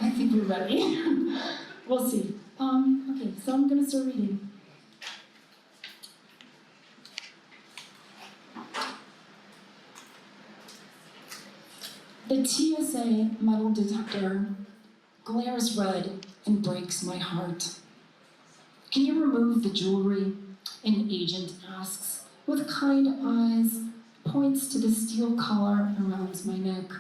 I think we're ready. We'll see. Okay, so I'm gonna start reading. The TSA metal detector glares red and breaks my heart. Can you remove the jewelry? An agent asks, with kind eyes, points to the steel collar around my neck.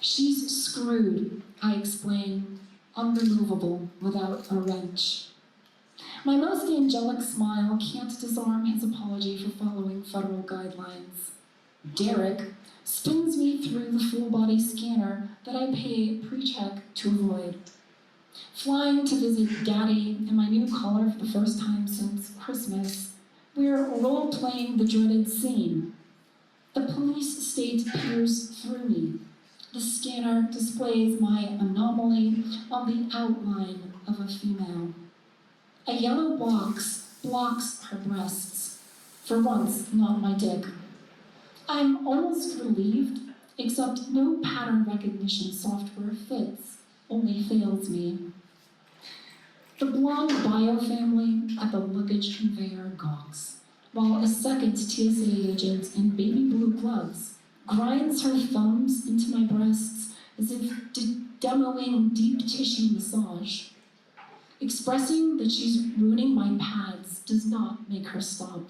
She's screwed, I explain, unremovable without a wrench. My most angelic smile can't disarm his apology for following federal guidelines. Derek spins me through the full-body scanner that I pay pre-check to avoid. Flying to visit Daddy in my new collar for the first time since Christmas, we're role-playing the dreaded scene. The police state peers through me. The scanner displays my anomaly on the outline of a female. A yellow box blocks her breasts. For once, not my dick. I'm almost relieved, except no pattern recognition software fits, only fails me. The blonde bio family at the luggage conveyor gawks, while a second TSA agent in baby blue gloves grinds her thumbs into my breasts as if demoing deep tissue massage. Expressing that she's ruining my pads does not make her stop.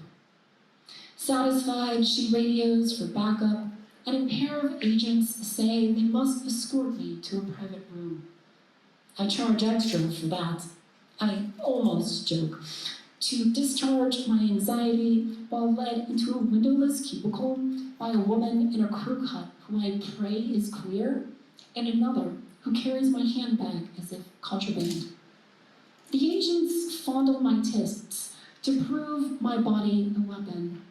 Satisfied, she radios for backup, and a pair of agents say they must escort me to a private room. I charge extra for that. I almost joke. To discharge my anxiety while led into a windowless cubicle by a woman in a crew cut who I pray is queer, and another who carries my handbag as if contraband. The agents fondle my tits to prove my body a weapon.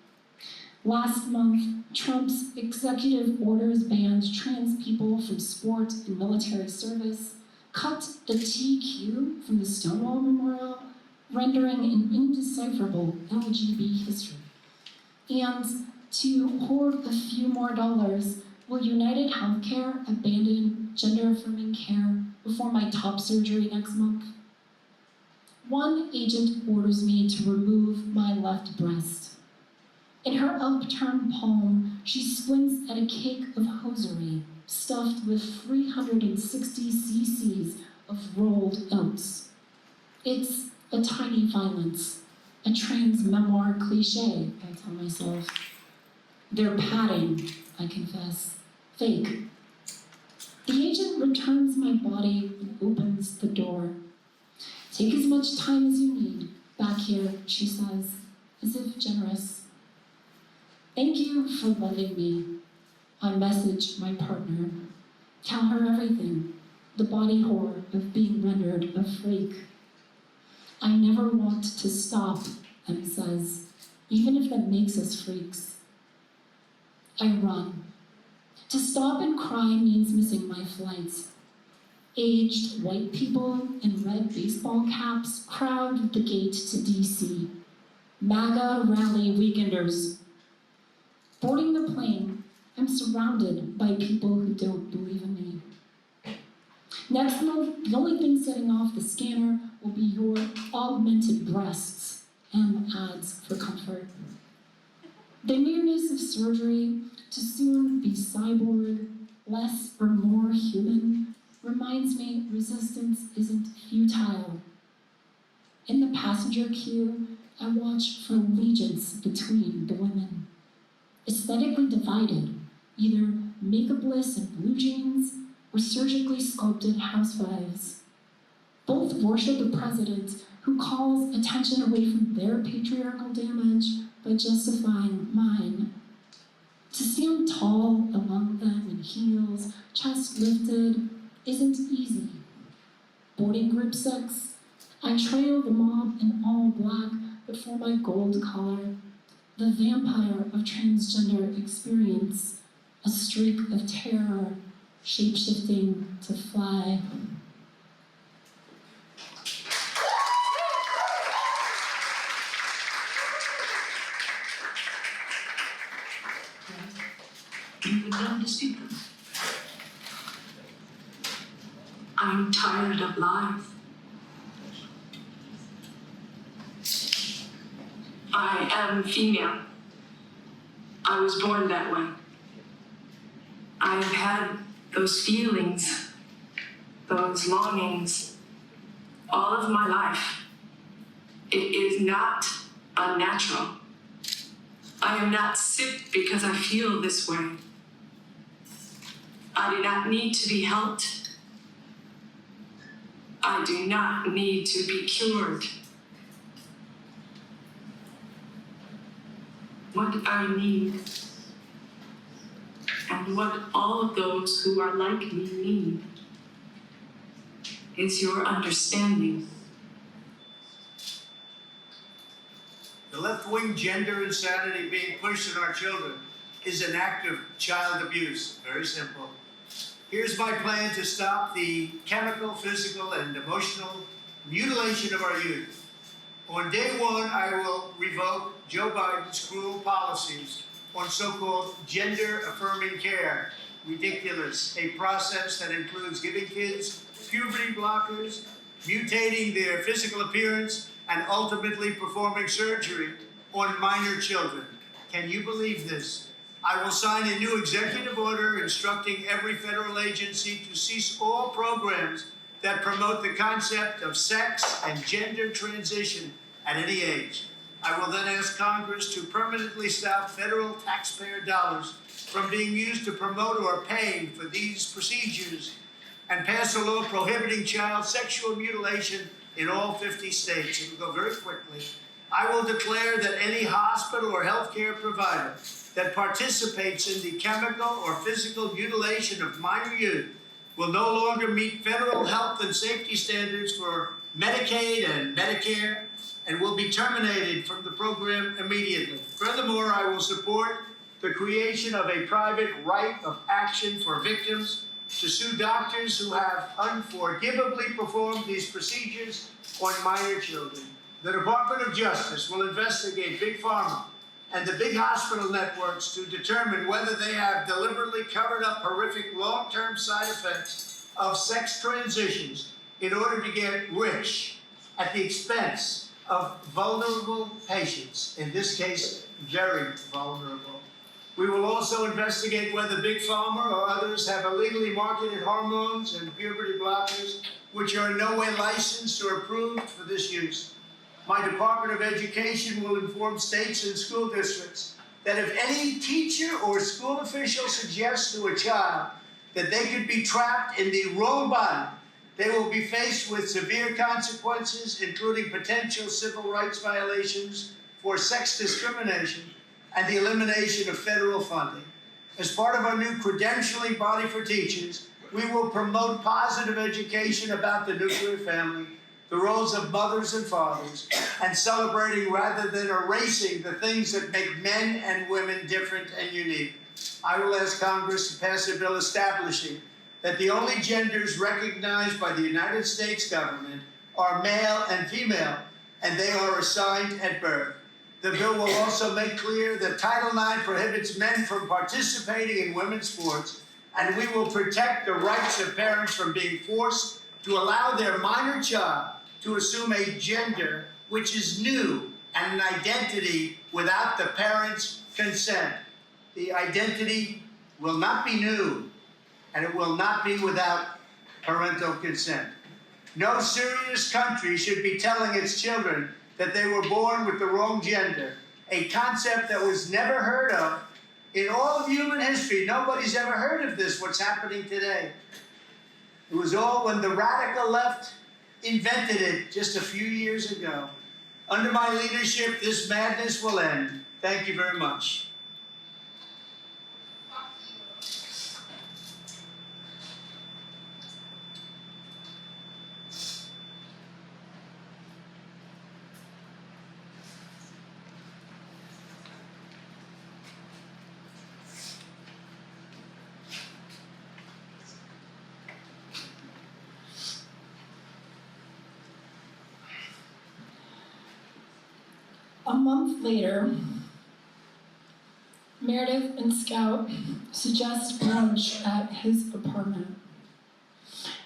Last month, Trump's executive orders banned trans people from sport and military service, cut the TQ from the Stonewall Memorial, rendering an indecipherable LGBT history. And to hoard a few more dollars, will United Healthcare abandon gender-affirming care before my top surgery next month? One agent orders me to remove my left breast. In her upturned palm, she squints at a cake of hosiery stuffed with 360 cc's of rolled oats. It's a tiny violence, a trans memoir cliche, I tell myself. They're padding, I confess, fake. The agent returns my body and opens the door. Take as much time as you need, back here, she says, as if generous. Thank you for loving me. I message my partner. Tell her everything, the body horror of being rendered a freak. I never want to stop, M says, even if that makes us freaks. I run. To stop and cry means missing my flight. Aged white people in red baseball caps crowd the gate to DC. MAGA rally weekenders. Boarding the plane, I'm surrounded by people who don't believe in me. Next month, the only thing setting off the scanner will be your augmented breasts, M adds for comfort. The nearness of surgery, to soon be cyborg, less or more human, reminds me resistance isn't futile. In the passenger queue, I watch for allegiance between the women. Aesthetically divided, either makeupless and blue jeans or surgically sculpted housewives. Both worship a president who calls attention away from their patriarchal damage by justifying mine. To stand tall among them in heels, chest lifted, isn't easy. Boarding group sex, I trail the mob in all black but for my gold collar. The vampire of transgender experience, a streak of terror, shape-shifting to fly. don't dispute them. I'm tired of lies. I am female. I was born that way. I've had those feelings, those longings, all of my life. It is not unnatural. I am not sick because I feel this way. I do not need to be helped. I do not need to be cured. What I need, and what all of those who are like me need, is your understanding. The left-wing gender insanity being pushed on our children is an act of child abuse. Very simple. Here's my plan to stop the chemical, physical, and emotional mutilation of our youth. On day one, I will revoke Joe Biden's cruel policies on so-called gender-affirming care. Ridiculous. A process that includes giving kids puberty blockers, mutating their physical appearance, and ultimately performing surgery on minor children. Can you believe this? I will sign a new executive order instructing every federal agency to cease all programs that promote the concept of sex and gender transition at any age. I will then ask Congress to permanently stop federal taxpayer dollars from being used to promote or pay for these procedures and pass a law prohibiting child sexual mutilation in all 50 states. It will go very quickly. I will declare that any hospital or healthcare provider that participates in the chemical or physical mutilation of minor youth will no longer meet federal health and safety standards for Medicaid and Medicare and will be terminated from the program immediately. Furthermore, I will support the creation of a private right of action for victims to sue doctors who have unforgivably performed these procedures on minor children. The Department of Justice will investigate Big Pharma and the big hospital networks to determine whether they have deliberately covered up horrific long-term side effects of sex transitions in order to get rich at the expense of vulnerable patients, in this case, very vulnerable. We will also investigate whether Big Pharma or others have illegally marketed hormones and puberty blockers which are in no way licensed or approved for this use. My Department of Education will inform states and school districts that if any teacher or school official suggests to a child that they could be trapped in the wrong body, they will be faced with severe consequences, including potential civil rights violations for sex discrimination and the elimination of federal funding. As part of our new credentialing body for teachers, we will promote positive education about the nuclear family, the roles of mothers and fathers, and celebrating rather than erasing the things that make men and women different and unique. I will ask Congress to pass a bill establishing that the only genders recognized by the United States government are male and female, and they are assigned at birth. The bill will also make clear that Title IX prohibits men from participating in women's sports, and we will protect the rights of parents from being forced to allow their minor child to assume a gender which is new and an identity without the parents' consent. The identity will not be new, and it will not be without parental consent. No serious country should be telling its children that they were born with the wrong gender, a concept that was never heard of in all of human history. Nobody's ever heard of this, what's happening today. It was all when the radical left invented it just a few years ago. Under my leadership, this madness will end. Thank you very much. A month later, Meredith and Scout suggest brunch at his apartment.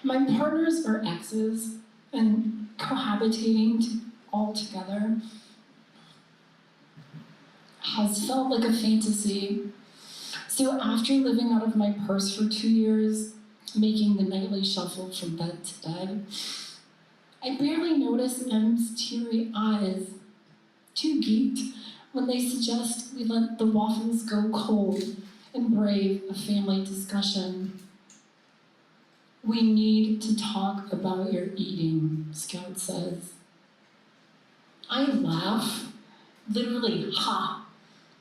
My partners are exes, and cohabitating all together has felt like a fantasy. So after living out of my purse for 2 years, making the nightly shuffle from bed to bed, I barely notice M's teary eyes, too geeked when they suggest we let the waffles go cold and brave a family discussion. We need to talk about your eating, Scout says. I laugh, literally ha,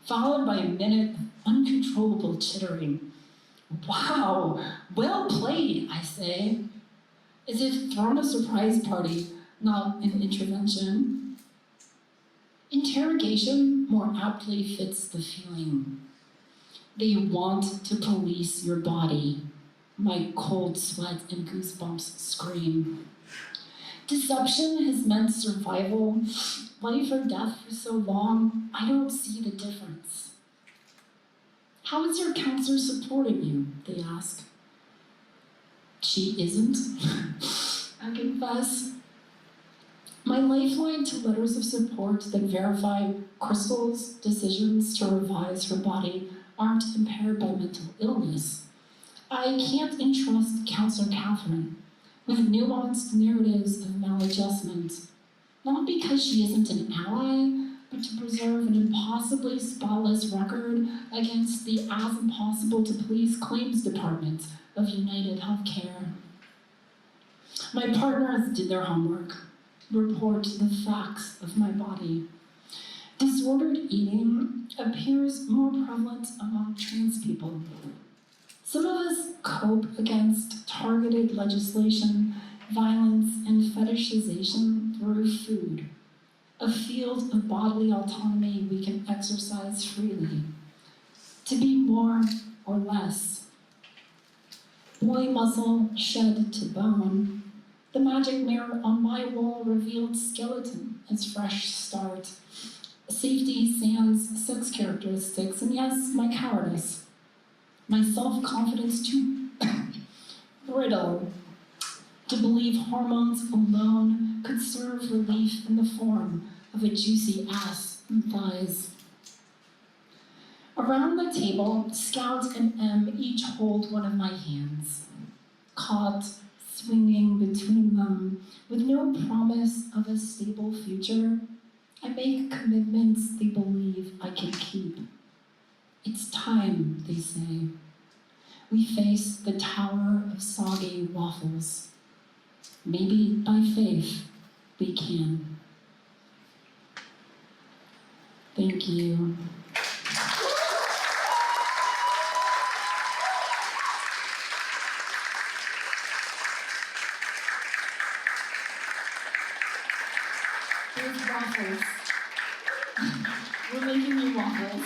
followed by a minute of uncontrollable chittering. Wow, well played, I say, as if throwing a surprise party, not an intervention. Interrogation more aptly fits the feeling. They want to police your body. My cold sweat and goosebumps scream. Deception has meant survival, life or death for so long, I don't see the difference. How is your counselor supporting you? They ask. She isn't, I confess. My lifeline to letters of support that verify Crystal's decisions to revise her body aren't impaired by mental illness. I can't entrust Counselor Catherine with nuanced narratives of maladjustment, not because she isn't an ally, but to preserve an impossibly spotless record against the as impossible to please claims department of United Healthcare. My partners did their homework, report the facts of my body. Disordered eating appears more prevalent among trans people. Some of us cope against targeted legislation, violence, and fetishization through food, a field of bodily autonomy we can exercise freely. To be more or less. Boy muscle shed to bone. The magic mirror on my wall revealed skeleton as fresh start. Safety sans sex characteristics, and yes, my cowardice. My self-confidence too brittle to believe hormones alone could serve relief in the form of a juicy ass and thighs. Around the table, Scout and M each hold one of my hands, caught swinging between them with no promise of a stable future. I make commitments they believe I can keep. It's time, they say. We face the tower of soggy waffles. Maybe by faith we can. Thank you. Here's waffles. We're making you waffles.